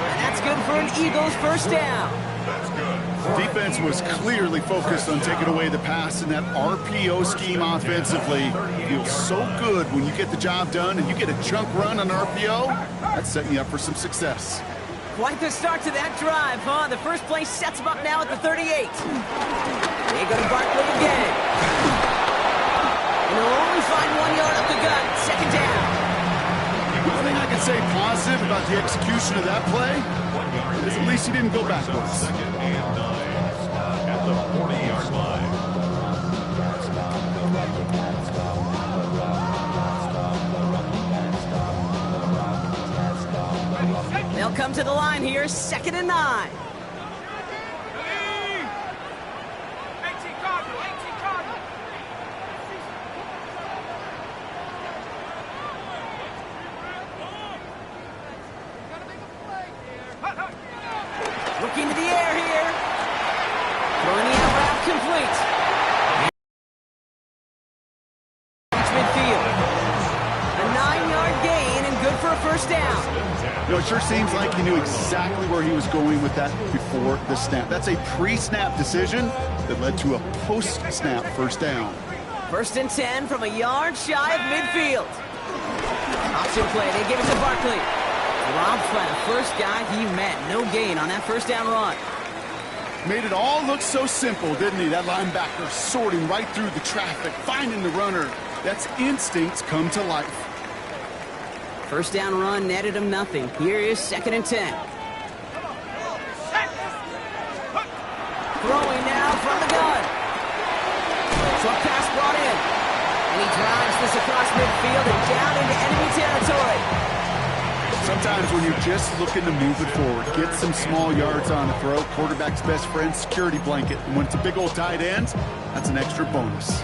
And that's good for an Eagles 1st down. That's good. Defense was clearly focused on taking away the pass in that RPO scheme offensively. Feels so good when you get the job done and you get a chunk run on RPO. That's setting you up for some success. Quite the start to that drive, huh? The first play sets him up now at the 38. They go to Barkley again. And they'll only find 1 yard up the gut. 2nd down. One thing I can say positive about the execution of that play is at least he didn't go backwards. 2nd and 9 at the 40-yard line. They'll come to the line here, 2nd and 9. 18 Cardinal, 18 Cardinal. Looking to the air here. Throwing the out route complete. Midfield. A 9-yard gain and good for a 1st down. You know, it sure seems like he knew exactly where he was going with that before the snap. That's a pre-snap decision that led to a post-snap 1st down. 1st and 10 from a yard shy of midfield. Option play, they give it to Barkley. Robbed by the first guy he met. No gain on that 1st down run. Made it all look so simple, didn't he? That linebacker sorting right through the traffic, finding the runner, That's instincts come to life. First down run netted him nothing. Here is 2nd and 10. Throwing now from the gun. Short pass brought in. And he drives this across midfield and down into enemy territory. Sometimes when you're just looking to move it forward, get some small yards on a throw, quarterback's best friend, security blanket. And when it's a big old tight end, that's an extra bonus.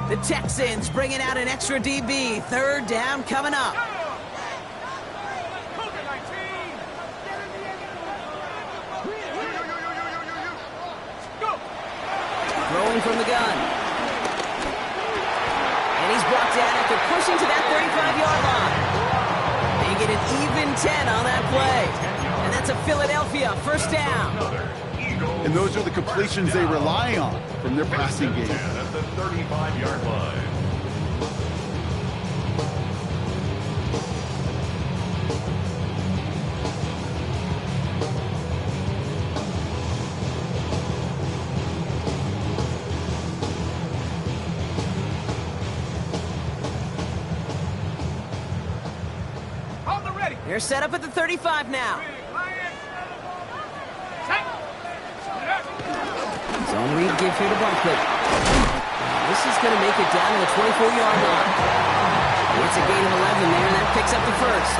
The Texans bringing out an extra DB. 3rd down coming up. Cougar 19. Go. Throwing from the gun. And he's brought down after pushing to that 35-yard line. They get an even 10 on that play. And that's a Philadelphia 1st down. And those are the completions they rely on from their passing game. At the 35-yard line. Hold the ready. They're set up at the 35 now. Zone read give here to Barkley. This is going to make it down to the 24-yard line. It's a gain of 11 there, and that picks up the 1st.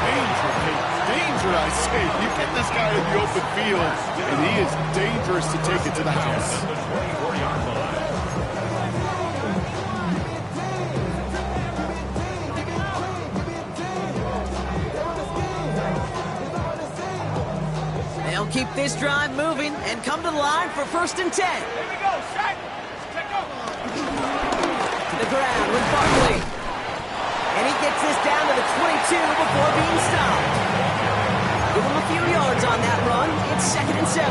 Danger, Kate. Danger, I say. You get this guy in the open field, and he is dangerous to take it to the house. At the 24-yard line. They'll keep this drive moving and come to the line for 1st and 10. Here we go, Shaq. Take over. To the ground with Barkley. And he gets this down to the 22 before being stopped. Give him a few yards on that run. It's 2nd and 7.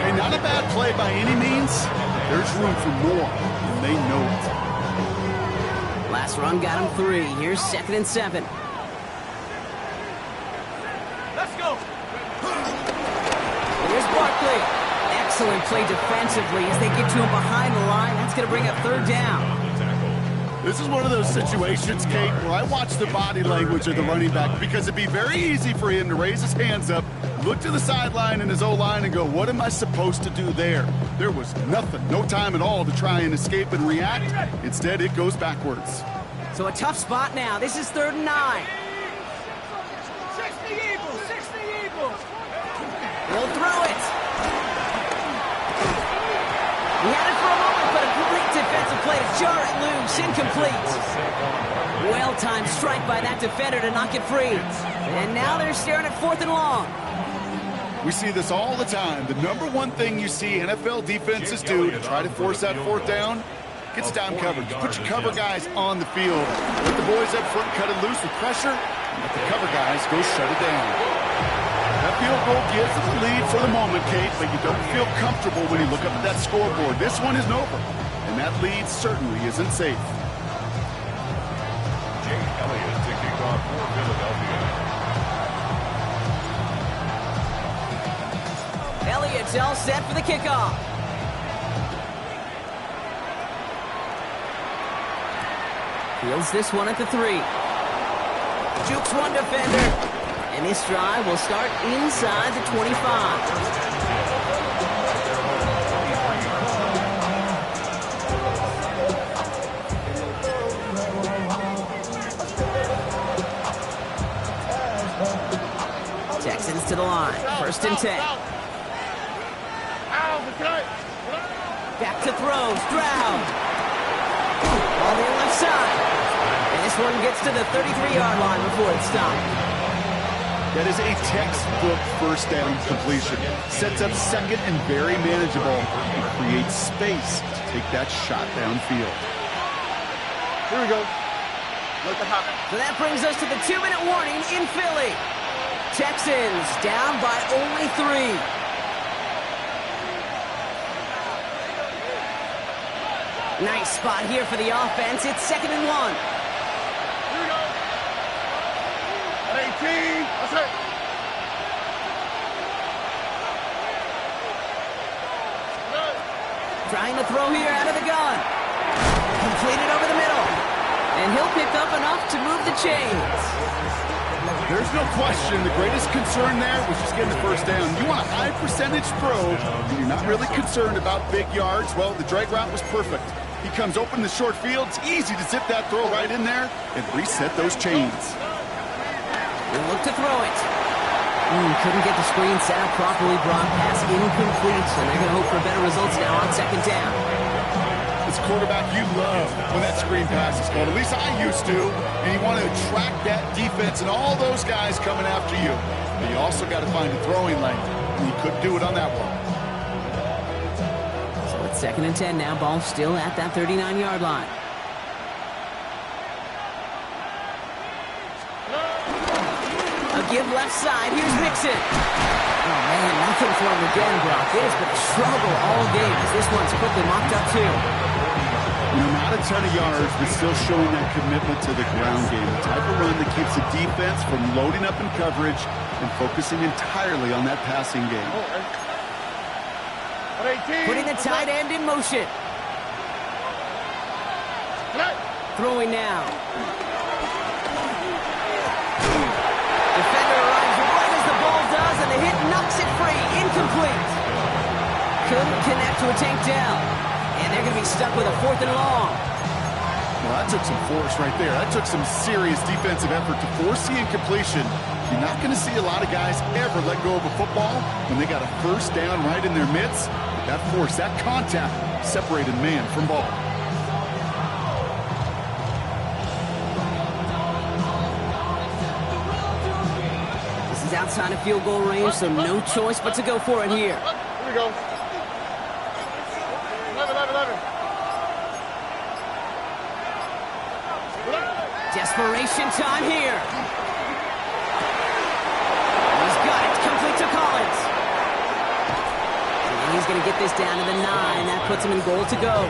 Hey, not a bad play by any means. There's room for more, and they know it. Last run got him 3. Here's 2nd and 7. Let's go. Here's Barkley. Excellent play defensively as they get to him behind the line. That's going to bring up 3rd down. This is one of those situations, Kate, where I watch the body language of the running back because it'd be very easy for him to raise his hands up, look to the sideline in his O-line and go, what am I supposed to do there? There was nothing, no time at all to try and escape and react. Instead, it goes backwards. So a tough spot now. This is 3rd and 9. 60 Eagles, 60 Eagles. He'll throw it. He had it for a moment, but a great defensive play to jar it loose. Incomplete. Well-timed strike by that defender to knock it free. And now they're staring at 4th and long. We see this all the time. The number one thing you see NFL defenses do to try to force that 4th down, gets down coverage. Put your cover guys on the field. Let the boys up front cut it loose with pressure. Let the cover guys go shut it down. That field goal gives them the lead for the moment, Kate, but you don't feel comfortable when you look up at that scoreboard. This one isn't over, and that lead certainly isn't safe. Jake Elliott to kick off for Philadelphia. Elliott's all set for the kickoff. Fields this one at the 3. Jukes one defender. And this drive will start inside the 25. Texans to the line. 1st and 10. Back to throw. Stroud. On the left side. And this one gets to the 33-yard line before it's stopped. That is a textbook 1st down completion. Sets up 2nd and very manageable and creates space to take that shot downfield. Here we go. Let the hop. So that brings us to the 2-minute warning in Philly. Texans down by only 3. Nice spot here for the offense. It's 2nd and 1. Here we go. At 18. That's it. Trying to throw here out of the gun. Completed over the middle. And he'll pick up enough to move the chains. There's no question the greatest concern there was just getting the first down. You want a high percentage throw, and you're not really concerned about big yards. Well, the drag route was perfect. He comes open the short field. It's easy to zip that throw right in there and reset those chains. He'll look to throw it. Couldn't get the screen set up properly. Brock pass incomplete, and they're going to hope for better results now on 2nd down. This quarterback, you love when that screen pass is called. At least I used to. And you want to attract that defense and all those guys coming after you. But you also got to find a throwing lane. And you couldn't do it on that one. So it's 2nd and 10 now. Ball still at that 39-yard line. A give left side. Here's Mixon. Oh, man, nothing for him again, Brock. It has been a struggle all game as this one's quickly mocked up, too. You know, not a ton of yards, but still showing that commitment to the ground game. The type of run that keeps the defense from loading up in coverage and focusing entirely on that passing game. Putting the tight end in motion. Throwing now. Defender arrives right as the ball does, and the hit knocks it free. Incomplete. Couldn't connect to a takedown. And they're going to be stuck with a 4th and long. Well, that took some force right there. That took some serious defensive effort to force the incompletion. You're not going to see a lot of guys ever let go of a football when they got a first down right in their midst. That force, that contact, separated man from ball. This is outside of field goal range, so no choice but to go for it here. Here we go. 11. Desperation time here. He's got it. Complete to Collins. And he's going to get this down to the 9. That puts him in goal to go.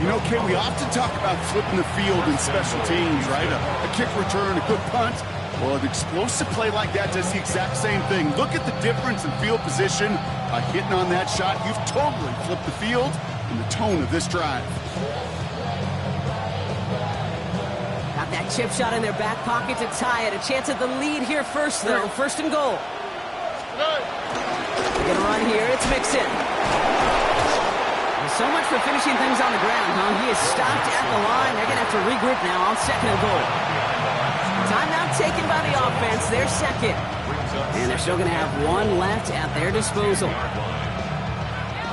You know, Kay, we often talk about flipping the field in special teams, right? A kick return, a good punt. Well, an explosive play like that does the exact same thing. Look at the difference in field position. By hitting on that shot, you've totally flipped the field and the tone of this drive. Got that chip shot in their back pocket to tie it. A chance at the lead here first, though. 1st and goal. They're going to run here. It's Mixon. So much for finishing things on the ground, huh? He is stopped at the line. They're going to have to regroup now on 2nd and goal. Timeout taken by the offense. They're 2nd. And they're still going to have 1 left at their disposal.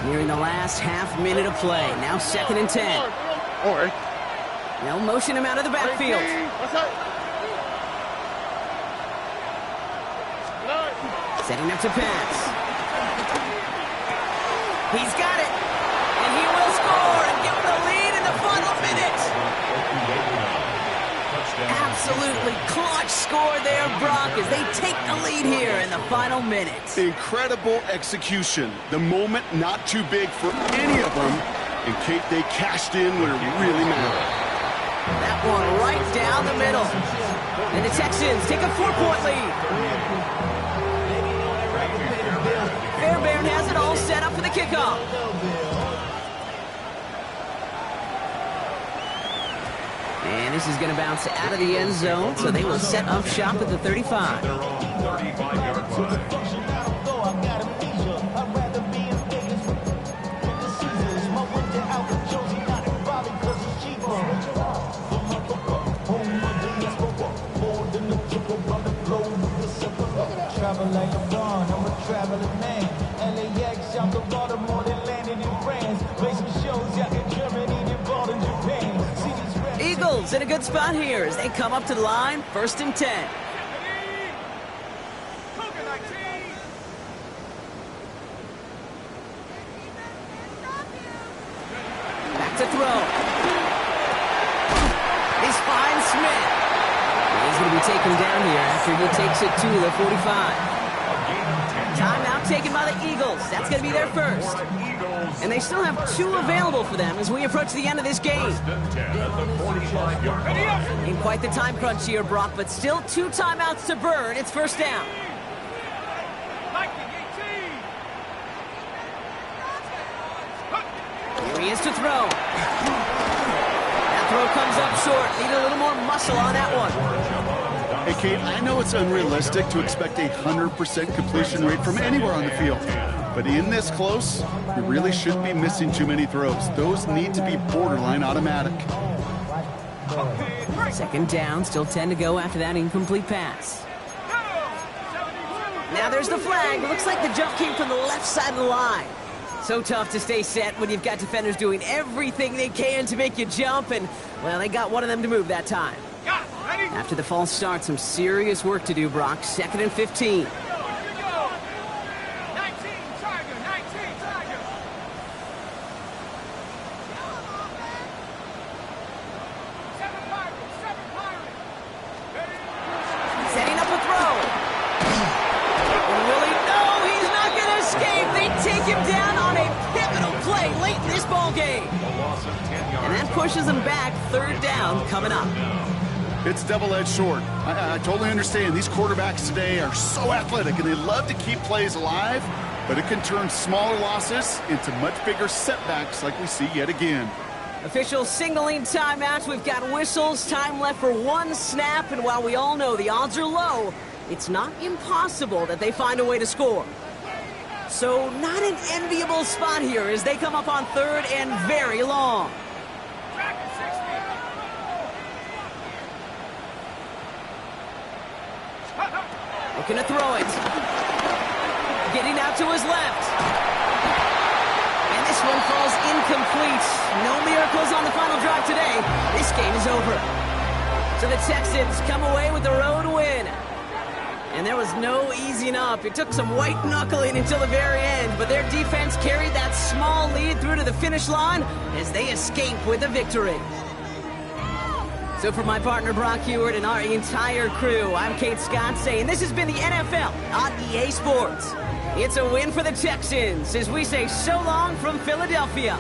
Nearing the last half minute of play. Now 2nd and 10. All right. They'll motion him out of the backfield. Setting up to pass. He's got it. And he will score and give him the lead in the final minute. Absolutely clutch score there, Brock, as they take the lead here in the final minute. Incredible execution. The moment not too big for any of them. And Kate, they cashed in when it really mattered. That one right down the middle. And the Texans take a 4-point lead. Fairbairn has it all set up for the kickoff. And this is going to bounce out of the end zone, so they will set up shop at the 35. Their own 35-yard line. Like a bond, I'm a traveling man. LAX, out the Baltimore, they landed in France. Play some shows out in Germany, they bought in Japan. Eagles in a good spot here as they come up to the line, 1st and 10. Back to throw. He's fine, Smith. He's going to be taken down here after he takes it to the 45. A gain of 10. Timeout taken by the Eagles. That's going to be their first. And they still have 2 available for them as we approach the end of this game. First and 10 at the 45-yard line. In quite the time crunch here, Brock, but still 2 timeouts to burn. It's first down. Here he is to throw. That throw comes up short. Need a little more muscle on that one. Hey, Kate, I know it's unrealistic to expect a 100% completion rate from anywhere on the field. But in this close, you really shouldn't be missing too many throws. Those need to be borderline automatic. Second down, still 10 to go after that incomplete pass. Now there's the flag. Looks like the jump came from the left side of the line. So tough to stay set when you've got defenders doing everything they can to make you jump, and, well, they got one of them to move that time. After the false start, some serious work to do, Brock. Second and 15. Setting up a throw. And will he? No, he's not going to escape. They take him down on a pivotal play late in this ball game. And that pushes them back. Third down coming up. It's double-edged sword. I totally understand. These quarterbacks today are so athletic, and they love to keep plays alive, but it can turn smaller losses into much bigger setbacks like we see yet again. Officials signaling timeouts. We've got whistles. Time left for 1 snap, and while we all know the odds are low, it's not impossible that they find a way to score. So not an enviable spot here as they come up on third and very long. Looking to throw it. Getting out to his left. And this one falls incomplete. No miracles on the final drive today. This game is over. So the Texans come away with the road win. And there was no easing up. It took some white knuckling until the very end, but their defense carried that small lead through to the finish line as they escape with a victory. So for my partner Brock Heward and our entire crew, I'm Kate Scott saying this has been the NFL on EA Sports. It's a win for the Texans as we say so long from Philadelphia.